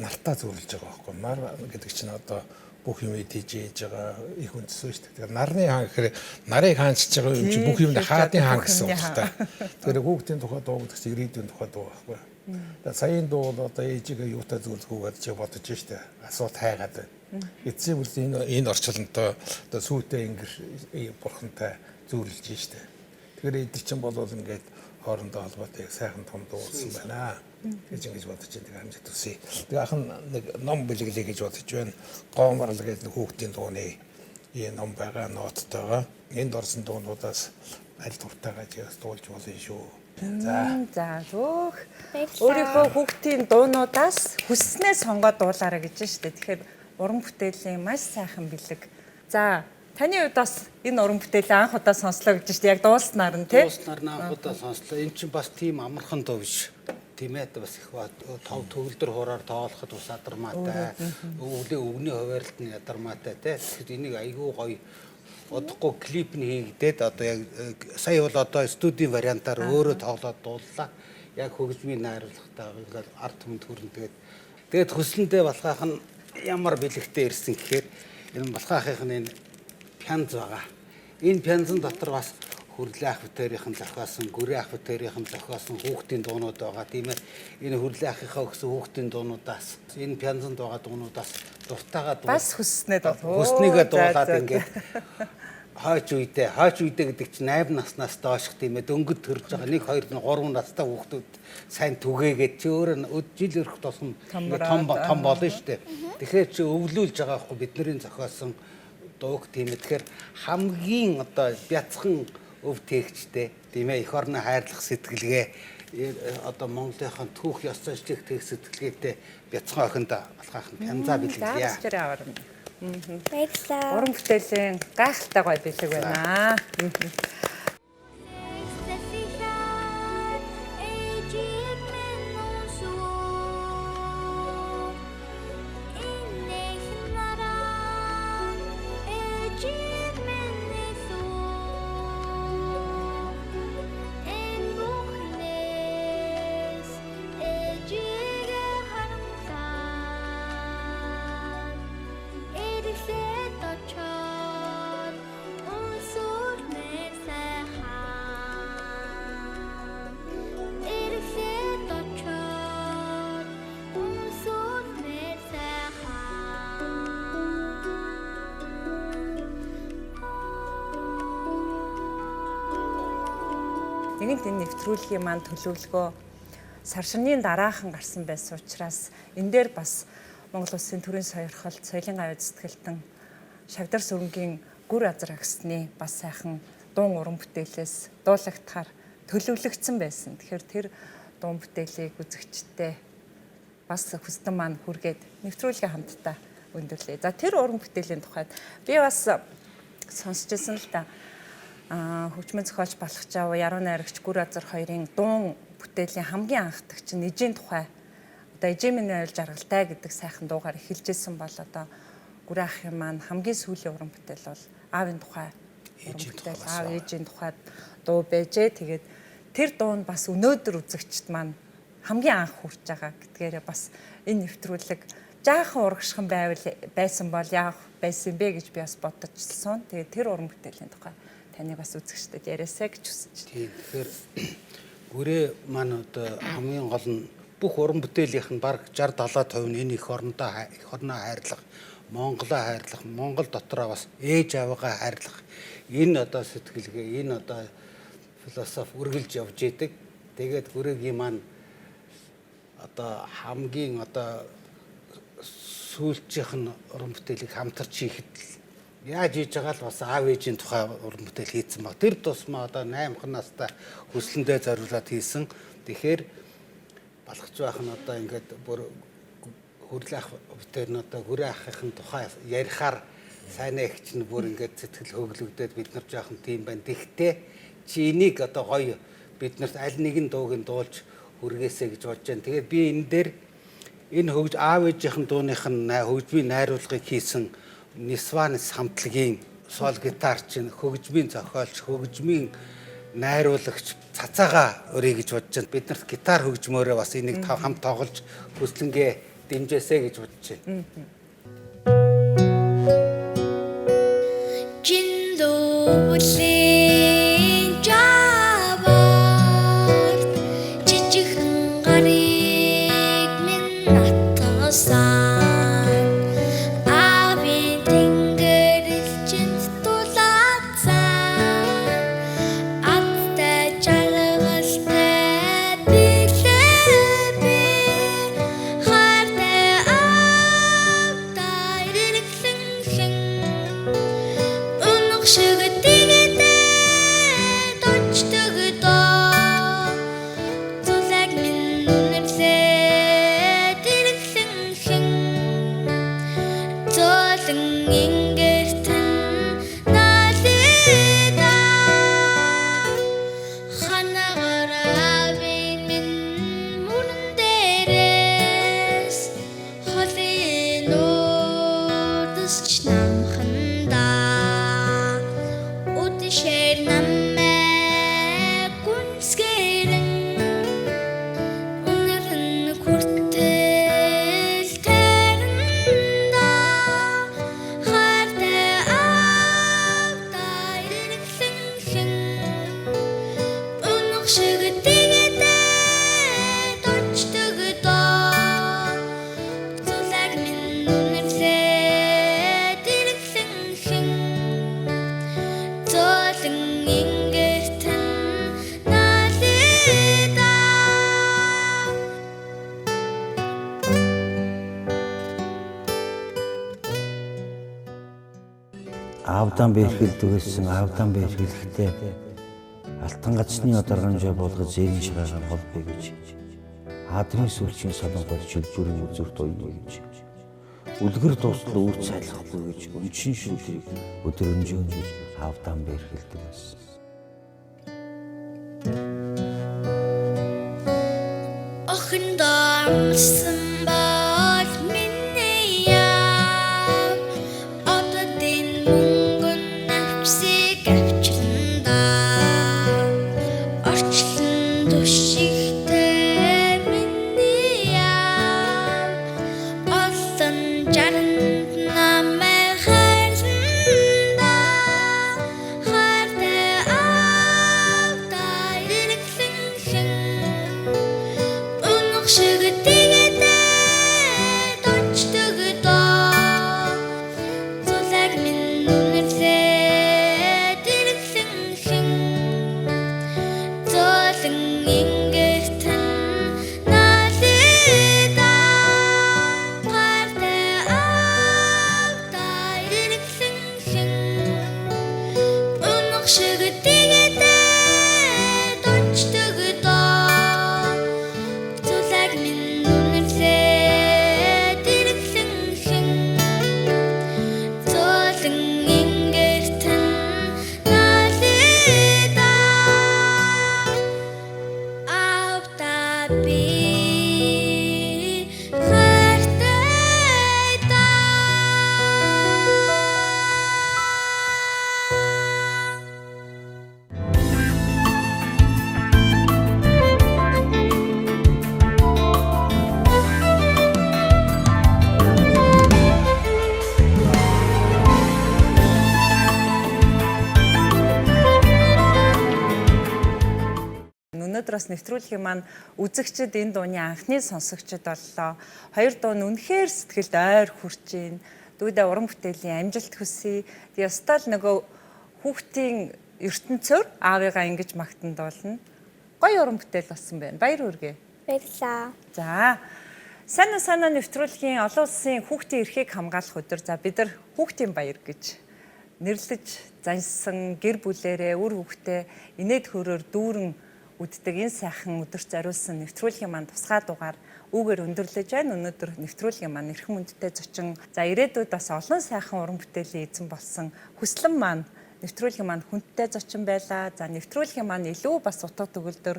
нартаа зөвлөж байгаа байхгүй. Нар гэдэг чинь одоо бүх юм хийж байгаа их үндэс шүү дээ. Тэгэхээр нарны хаан гэхээр нарыг хаанчиж байгаа юм чи бүх юмд хаадын хаан гэсэн үг та. Тэгэхээр хүүхдийн тухай дуу гэдэг чинь ирээдүйн тухай дуу байхгүй. Тэгээд саяын дуу бол одоо ээжигээ юутаа зөвлөхөөгөл чи бодож штэ. Асуулт хайгаад байна. Эцсийн үрс энэ орчлонтой одоо сүйтэй ингэр бурхантай зөвлөж штэ. Тэгэхээр эдгээр чинь бол ингээд хоорондоо холбоотой сайхан том дуулсан байна. Гэж бодож байгаа амжилт төсөө. Тэгээ ахын нэг ном бэлгэлээ гэж бодож байна. Гоомрал гэдэг хүүхдийн дууны энэ ном байгаа ноттойгоо энд орсон дуунуудаас аль туртайгаа ч дуулж болно шүү. За зөөх. Өөрийнхөө хүүхдийн дуунуудаас хүсснээ сонгоод дуулаарай гэж штэ. Тэгэхээр уран бүтээлийн маш сайхан бэлэг. За таны хувьд бас энэ уран бүтээлээ анх удаа сонслоо гэж штэ. Яг дуулснаар нь тий. Дуулснаар нь анх удаа сонслоо. Энэ чинь бас тийм амархан дуу биш. Тийм ээ бас их тов төгөлдөр хураар тоолоход ус адармаатай. Өвгний хуваарлт нь ядармаатай тий. Тэгэхээр энийг айгүй гоё одохгүй клип нь хийгдээд одоо яг сая бол одоо студийн вариантаар өөрөө тоглоод дууллаа. Яг хөгжмийн найруулгатай ард түмэнд хүрэн тэгээд хүслэндээ балхаах нь ямар бэлэгтэй ирсэн гэхээр энэ балхаахын энэ пянз байгаа. Энэ пянзын дотор бас Хүрлээ ах бүтээрийнхэн зохиосон, Гүрээ ах бүтээрийнхэн зохиосон хүүхдийн дуунууд байгаа. Тийм ээ. Энэ Хүрлээ ахынхаа өгсөн хүүхдийн дуунуудаас энэ пянзанд байгаа дуунуудаас дуртайгаа бас хүснээд бол хүснийгээ дуулаад ингээд хойч үедээ гэдэг чинь 8 наснаас доошх тийм ээ дөнгөд төрж байгаа 1 2 3 настай хүүхдүүд сайн түгээгээд чи өөрөө жил өрөх тосом том болно шүү дээ. Тэгэхээр чи өвлүүлж байгаа байхгүй бидний зохиосон дууг тийм ээ. Тэгэхээр хамгийн одоо бяцхан өв тээгчтэй тийм ээ эх орны хайрлах сэтгэлгээ одоо Монголынхаа түүх ёс заншлыг тээх сэтгэлгээтэй бяцхан охинд алхаах нь пянза бэлгэлье. Баярлалаа. Уран бүтээлийн гайхалтай гоё бэлэг байна. Нэгэнт энэ нэвтрүүлгийн маань төлөвлөгөө сар ширны дараахан гарсан байсан учраас энэ дээр бас Монгол Улсын төрийн сойрхолд соёлын гавь зүтгэлтэн Шавдар сүрэнгийн гүр азар агсны бас сайхан дуун уран бүтээлээс дуулагдахаар төлөвлөгдсөн байсан. Тэгэхээр тэр дуун бүтээлийг үзэгчтэй бас хүсдэн маань хүргээд нэвтрүүлгээ хамтдаа өндөрлөө. За тэр уран бүтээлийн тухайд би бас сонсч байсан л да. Хөгжмөн зохиолч Балхчаа Яруу найрагч Гүр азар хоёрын дуун бүтээлийн хамгийн анхдагч Нэжийн тухай одоо Эжэмийн ойл жаргалтай гэдэг сайхан дуугаар эхэлжсэн бол одоо Гүр ахын маань хамгийн сүүлийн уран бүтээл бол аавын тухай уран бүтээл аав ээжийн тухай дуу байжээ. Тэгээд тэр дуу нь бас өнөөдөр үзэгчд маань хамгийн анх хүрч байгаа гэдгээрээ бас энэ нэвтрүүлэг жаахан урагшхан байсан бол яах байсан бэ гэж би бас бодож сууна. Тэгээд тэр уран бүтээлийн тухай таныг бас үзэгчдэд яриасаа гэж хүсэж байна. Тийм. Тэгэхээр гүрээ маань одоо хамгийн гол нь бүх уран бүтээлийнх нь бараг 60-70% нь энэ их орноо хайрлах, Монголоо хайрлах, Монгол дотроо бас ээж аваагаа хайрлах. Энэ одоо сэтгэлгээ, энэ одоо философи үргэлж явж идэг. Тэгээд гүрээгийн маань одоо хамгийн одоо сүүлчийнх нь уран бүтээлийг хамтарч хийхэд яаж хийж байгаа л бас аав ээжийн тухай уран бүтээл хийсэн баг. Тэр тусмаа одоо 8 настай хүслэндээ зориулаад хийсэн. Тэгэхээр балгаж байх нь одоо ингээд бүр хүрлэх бүтээр нь одоо гүрээ ахын тухай ярихаар сайн эгч нь бүр ингээд сэтгэл хөглөгдөд бид нар жоохон тийм байна. Тэгтээ чи энийг одоо гоё биднэрт аль нэгэн дууг нь дуулж хүргээсэй гэж бодож байна. Тэгээд би энэ дээр энэ хөгж аав ээжийнхэн дууных нь хөгжмийн найруулгыг хийсэн Нисванис хамтлагийн сол гитар чинь хөгжмийн зохиолч, хөгжмийн найруулагч цацаага өрий гэж бодож байна. Бид нарт гитар хөгжмөөрөө бас энийг хамт тоглож хүслэнгээ дэмжээсэй гэж бодож байна. Жиндуулийн жавар жижигхэн гарыг минь натгасан. Авдан бэрхэлд үгэссэн авдан бэрхэлхтээ алтан гацны одаргамжаа болгож зээн шигагаар холбоё гэж хаадмын сүлжийн солонгол чөлжүүрийн үзүрт уйна гэж үлгэр дуустал үүр цайлахгүй гэж өнчин шүлгийг өдрөнжөөж авдан бэрхэлдэг байсан. Охиндоо амсан бол миний яа ододын мөнгөн навчсыг авчирна орчлон түшигтэй миний яа олон жаранд намайг хайрлана хайртай автай ирэхлэн Шигдэгдээ дочдог доо зулаг минь өнөөдөр бас нэвтрүүлгийн маань үзэгчид энэ дууны анхны сонсогчид боллоо. Хоёр дуу нь үнэхээр сэтгэлд ойр хүрч ийн. Дүүдээ уран бүтээлийн амжилт хүсье. Тэгээ ёстой л нөгөө хүүхдийн ертөнцөөр аавыгаа ингэж магтанд болно. Гоё уран бүтээл болсон байна. Баяр хүргэе. Баярлалаа. За. Санаа нэвтрүүлгийн олон улсын хүүхдийн эрхийг хамгаалах өдөр. За бид нар хүүхдийн баяр гэж нэрлэж зансан гэр бүлэрээ үр хүүхдээ инээд хөрөөр дүүрэн үддэг энэ сайхан өдөрт зориулсан нэвтрүүлгийн маань тусгай дугаар үүгээр өндөрлөж байна. Өнөөдөр нэвтрүүлгийн маань эрхэм хүндтэй зочин. За ирээдүйд бас олон сайхан уран бүтээлийн эзэн болсон Хүслэн маань нэвтрүүлгийн маань хүндтэй зочин байлаа. За нэвтрүүлгийн маань илүү бас утга төгөлдөр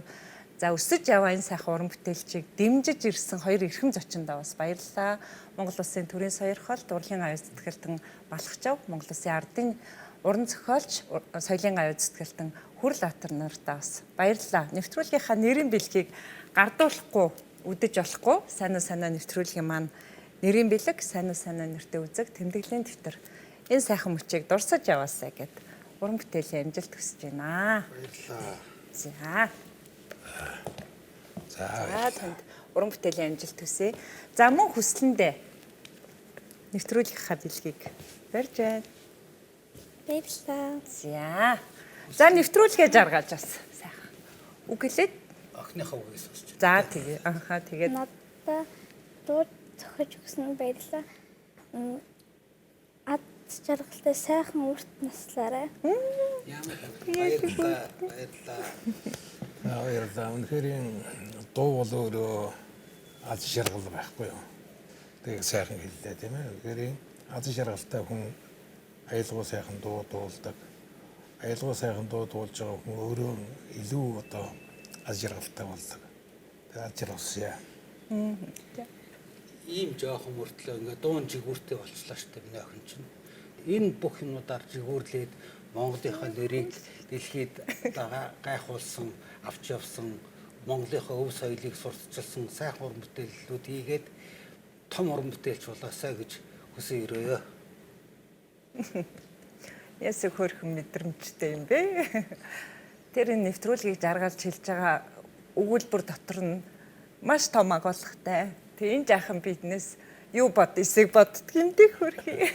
за өсөж яваа энэ сайхан уран бүтээлчийг дэмжиж ирсэн хоёр эрхэм зочиндоо бас баярлалаа. Монгол Улсын төрийн соёрхол, урлагийн аюул зүтгэлтэн Балхчав, Монгол Улсын ардын уран зохиолч, соёлын аюул зүтгэлтэн Хүрл Атар нартаа бас баярлалаа. Нэвтрүүлгийнхаа нэрийн бэлгийг гардуулахгүй, үдэж болохгүй. Сайн нэвтрүүлгийн маань нэрийн бэлэг, сайн нэртэй үзэг, тэмдэглэлийн дэвтэр. Энэ сайхан мөчийг дурсаж яваасаа гэд уран бүтээлийн амжилт хүсэж байна. Баярлалаа. За танд уран бүтээлийн амжилт хүсье. За мөн хүслэндээ нэвтрүүлгийнхаа бэлгийг барьж байна. Баярлалаа. За нэвтрүүлгээ жаргаж бас сайхан. Үг хэлээд Охныхаа үгээс сонсч. за тэгээ тэгээд Надаа дуу зохиож өгсөн баярлалаа. Ад жаргалтай сайхан үрт наслаарай. Баярлалаа. Баярлалаа. Үнэхээр дуу бол өөрөө аз жаргал байхгүй юу? Тэгээ сайхан хэллээ тийм ээ. Үнэхээр аз жаргалтай хүн аялгау сайхан дуу дуулдаг. Аялгау сайхан дуу дуулж байгаа хүн өөрөө илүү одоо аз жаргалтай болдог. Тэгээ аз жаргалсаа. Ийм жоохон мөртлөө ингээ дуун жигүүртэй болчлаа штэ миний охин чинь. Энэ бүх юмудаар жигүүрлээд Монголынхаа нэрийг дэлхийд гайхуулсан, авч явсан, Монголынхаа өв соёлыг сурталчилсан сайхан уран бүтээлүүд хийгээд том уран бүтээлч болоосаа гэж хүсэн өрөөё. ясэг хөрхөн мэдрэмжтэй юм бэ? Тэр энэ нэвтрүүлгийг жаргалж хэлж байгаа өгүүлбэр дотор нь маш том агуулгатай. Тэгээ энэ жаахан биднээс юу бод, эсэг боддгийн дэх хөрхий.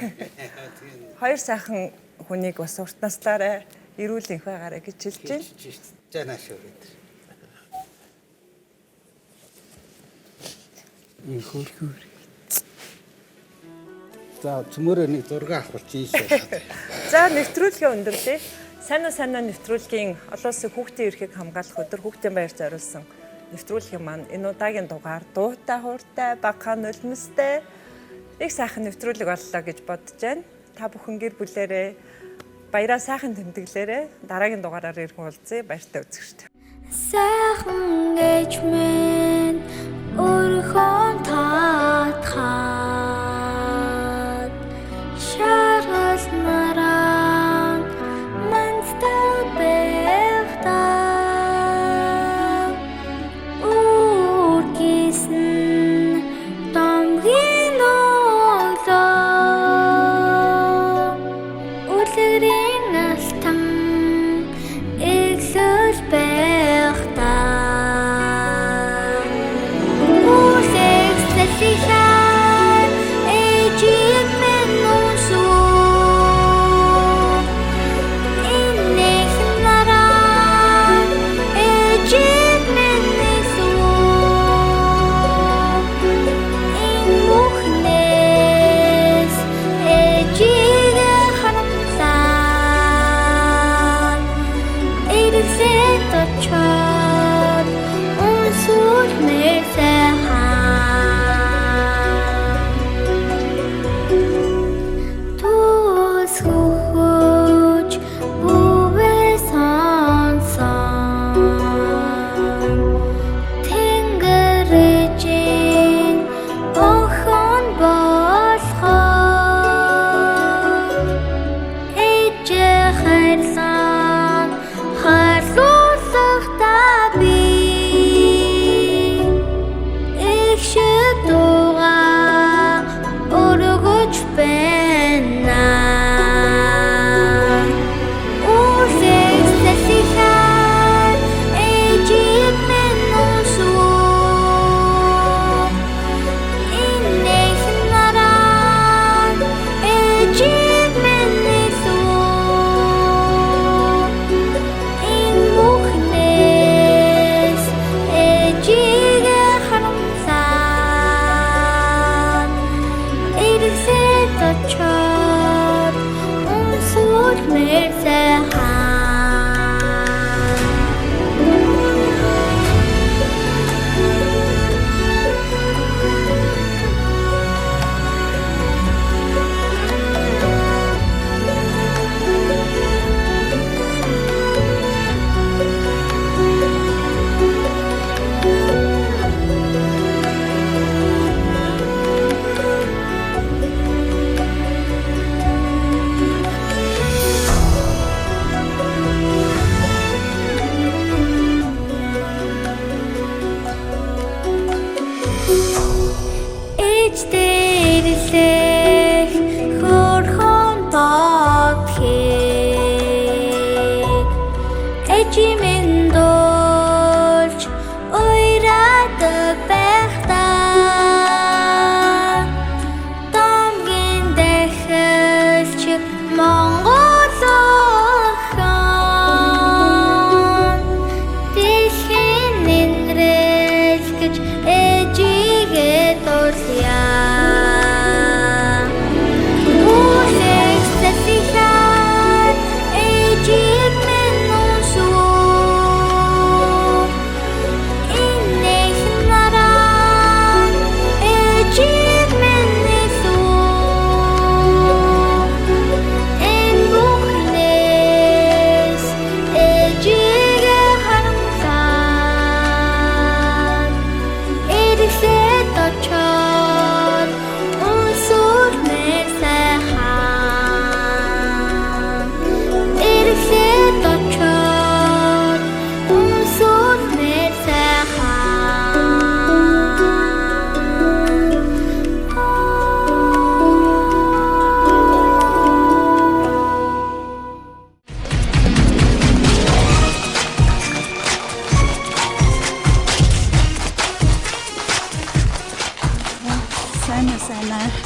Хоёр сайхан хүнийг бас урт наслаарай, эрүүл энх байгаарай гэж хэлж байна. За нааш өрөөд. Хөрхий. За цөмөрөө нэг зураг авах чинь ийшээ. За нэвтрүүлгээ өндөрлөе. Сайн нэвтрүүлгийн олон улсын хүүхдийн эрхийг хамгаалах өдөр хүүхдийн баяр зориулсан нэвтрүүлгийн маань энэ удаагийн дугаар дуутай, хууртай, багахан нулимстай их сайхан нэвтрүүлэг боллоо гэж бодож байна. Та бүхэн гэр бүлээрээ баяраа сайхан тэмдэглээрэй. Дараагийн дугаараар иргэн уулзъя. Баяртай үзэгчтэй. Сайхан гэж мен өрхөн татхад шаргал наран манстай бэхта үргэсэн домгийн олоо үлгэрийн алтан эглэл бэхта усулмэр сайхан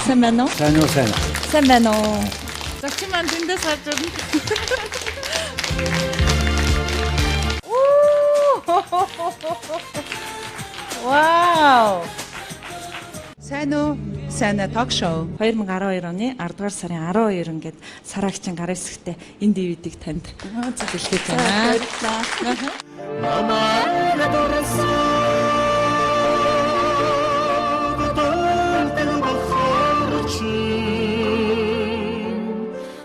Сайн байна уу? Сайн уу, сайн. Сайн байна уу? Зочин маань дэндээс харж байна. Вау! Сайн уу? Сайн ток шоу. 2012 оны 10 дугаар сарын 12 ингээд сараагчийн гар хэсэгтээ энэ DVD-г танд зөвлөж байна.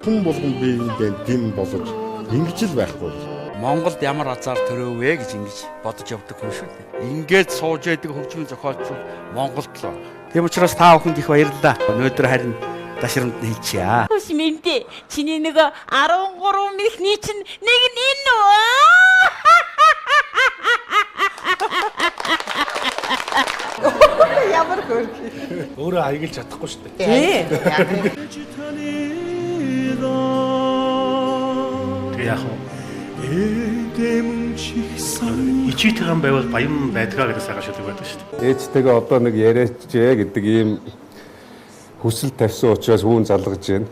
Хүн болгон биеиндээ дэм болгож ингэж л байхгүй. Монголд ямар азар төрөөвэ гэж ингэж бодож явдаг хүн шүү дээ. Ингээд сууж байдаг хөгжмийн зохиолчид Монголд л байна. Тийм учраас та бүхэнд их баярлалаа. Өнөөдөр харин ташрамд хийчихье. Хүс мэмдэ. Чиний нөгөө 13 михний чинь нэг нь энэ үү? Ямар хөрхи. Өөрөө аяглаж чадахгүй шүү дээ. Тий. Тэг яах вэ? Ичээтэйгэн байвал баян байдгаа гэдэг сайхан шүлэг байдаг шүү дээ. Ээжтэйгээ одоо нэг яриачжээ гэдэг ийм хүсэл тавьсан учраас үүн залгаж байна.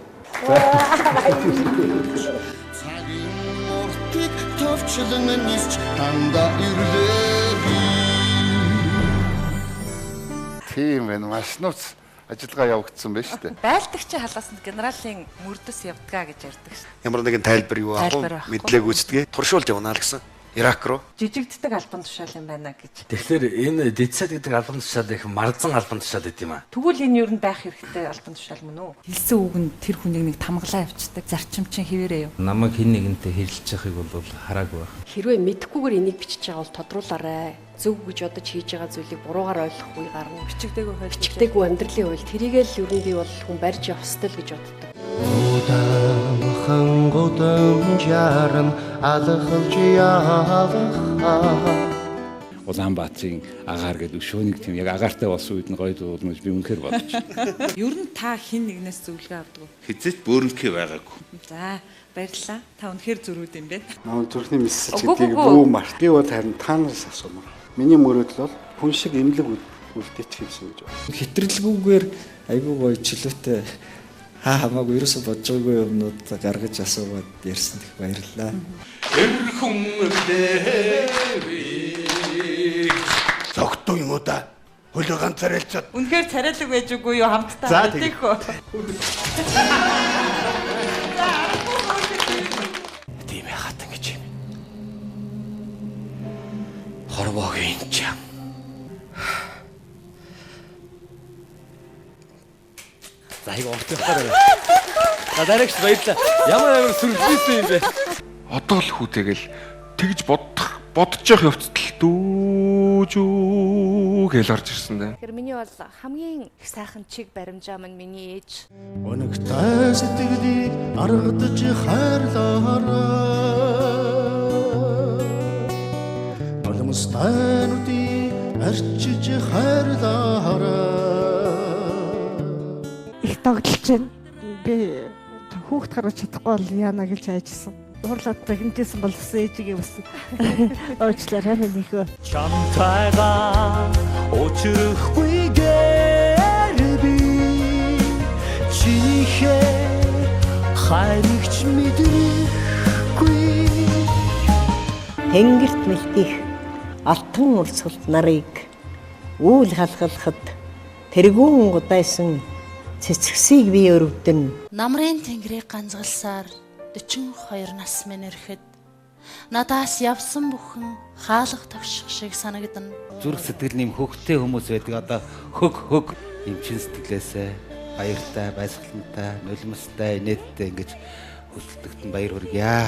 Тийм байна. Маш нууц ажиллагаа явагдсан байна шүү дээ. Байлдагчийн халаасанд генералын мөрдөс явдгаа гэж ярьдаг шүү. Ямар нэгэн тайлбар юу аах вэ? Мэдлэг гүйцэтгэе. Туршуулж явна л гэсэн. Ирак руу Жижигддэг албан тушаал юм байна гэж. Тэгэхээр энэ дидсад гэдэг албан тушаал их марзан албан тушаал гэдэг юм аа. Тэгвэл энэ юу н байх хэрэгтэй албан тушаал мөн үү? Хэлсэн үг нь тэр хүнийг нэг тамгалаа явцдаг. Зарчимчин хэвээрээ юу? Намайг хин нэгэнтэй хэрэлж байгааг бол хараагүй байна. Хэрвээ мэдхгүйгээр энийг бичиж байгаа бол тодруулаарай. Зөв гэж бодож хийж байгаа зүйлийг буруугаар ойлгохгүй гарна. Бичигдээгүй амьдралын хувьд тэрийг л ер нь би бол хүн барьж явах ёстой л гэж боддог. Улаанбаатарын агаар гэдэг өшөөнийг тийм яг агаартай болсон үед нь гоё дуулмаж би үнэхээр бодож. Ер нь та хин нэгнээс зөвлөгөө авдаг уу? Хизээч бөөрнөхий байгаагүй. За баярлалаа. Та үнэхээр зөрүүд юм байна. Наа зүрхний мессеж гэдгийг бүү март. Би бол харин таанаас асуумаар. Миний мөрөөдөл бол хүн шиг эмнэлэг үлдээчих юмсан гэж байна. Хэтрэлгүйгээр айгүй гоё чөлөөтэй хамаагүй ерөөсө бодож байгаагүй юмнууд гаргаж асуугаад ярьсан их баярлалаа. Зогтуу юм уу да? Хөлөө ганцаар ялчаад. Үнэхээр царайлаг байж үгүй юу хамтдаа мэдээхөө. Арвогийн чам. За яг орох хэрэгтэй. Дараагч баярлаа. Ямар сүрэлсэн юм бэ? Одоо л хүүтэйгэл тэгж бодож явах явцдал дүүжүү гэж орж ирсэн дээ. Тэгэхээр миний бол хамгийн их сайхан чиг баримжаа маань миний ээж. Өнөгтэй сэтгэлийг аргадж хайрлаарай. Noloмстайнуудыг арчиж хайрлаарай. Их тогтолж байна. Би хүүхд гаргаж чадахгүй бол яана гэж айжсан. Уурлаад прегнэнтэйсэн бол ээжигээ бас уучлаарай минийхөө. Чамтайгаа учрахгүйгээр би чихээ хайрч мэдрэхгүй. Тэнгэрт мэлтих алтан урсгалт нарыг үйл халгалахад тэргүүн гудайсан цэцгсийг би өрөвдөн. Намрын тэнгэрийг ганцгалсаар 42 нас минь ирэхэд надаас явсан бүхэн хаалга тавших шиг санагдана. Зүрх сэтгэл нэм хөгтэй хүмүүс байдаг. Одоо хөг юм чин сэтгэлээсээ баяртай, баясгалантай, нулимстай, инээдтэй ингэж хөдөлгдөн баяр хүргье.